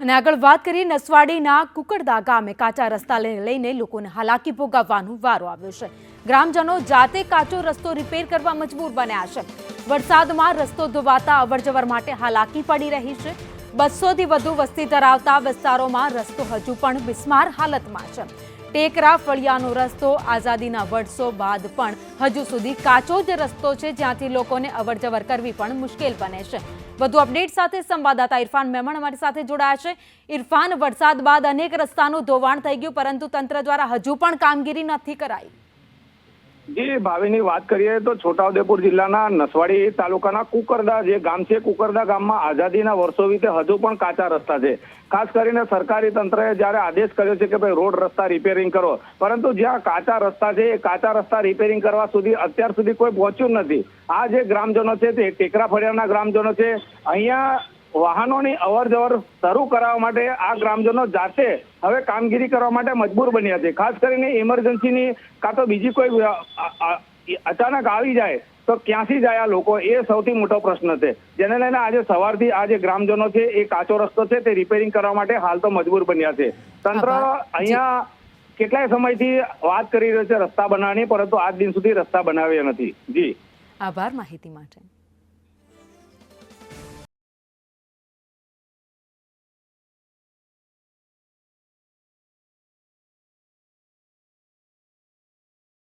અને આગળ વાત કરીએ નસવાડીના કુકરદા ગામે કાચા રસ્તાને લઈને લોકોને હાલાકી ભોગવવાનો વારો આવ્યો છે। ગ્રામજનો જાતે કાચો રસ્તો રિપેર કરવા મજબૂર બન્યા છે। વરસાદમાં રસ્તો ધોવાતા અવરજવર માટે હાલાકી પડી રહી છે। 200થી વધુ વસ્તી ધરાવતા વિસ્તારોમાં રસ્તો હજુ પણ બિસ્માર હાલતમાં છે। ટેકરા ફળિયાનો રસ્તો આઝાદીના વર્ષો બાદ પણ હજુ સુધી કાચો જ રસ્તો છે, જ્યાંથી લોકોને અવરજવર કરવી પણ મુશ્કેલ બને છે। વધુ અપડેટ સાથે સંવાદદાતા ઇરફાન મેમણ અમારી સાથે જોડાયા છે। ઇરફાન, વરસાદ બાદ અનેક રસ્તાનું ધોવાણ થઈ ગયું, પરંતુ તંત્ર દ્વારા હજુ પણ કામગીરી નથી કરાઈ। જી ભાવિની વાત કરીએ તો છોટાઉદેપુર જિલ્લાના નસવાડી તાલુકાના કુકરદા જે ગામ છે, કુકરદા ગામમાં આઝાદીના વર્ષો વીતે હજુ પણ કાચા રસ્તા છે। ખાસ કરીને સરકારી તંત્રએ જ્યારે આદેશ કર્યો છે કે ભાઈ રોડ રસ્તા રિપેરિંગ કરો, પરંતુ જ્યાં કાચા રસ્તા છે એ કાચા રસ્તા રિપેરિંગ કરવા સુધી અત્યાર સુધી કોઈ પહોંચ્યું નથી। આ જે ગ્રામજનો છે તે ટેકરા ફળિયાના ગ્રામજનો છે, અહીંયા વાહનોની અવર જવર શરૂ કરાવવા માટે આ ગ્રામજનો જાતે હવે કામગીરી કરવા માટે મજબૂર બન્યા છે। ખાસ કરીને ઇમરજન્સીની કાં તો બીજી કોઈ અચાનક આવી જાય તો ક્યાંથી જાય આ લોકો, એ સૌથી મોટો પ્રશ્ન છે, જેને લઈને આજે સવારથી આ જે ગ્રામજનો છે એ કાચો રસ્તો છે તે રિપેરિંગ કરવા માટે હાલ તો મજબૂર બન્યા છે। તંત્ર અહીંયા કેટલાય સમયથી વાત કરી રહ્યો છે રસ્તા બનાવવાની, પરંતુ આજ દિન સુધી રસ્તા બનાવ્યા નથી। જી, આભાર માહિતી માટે।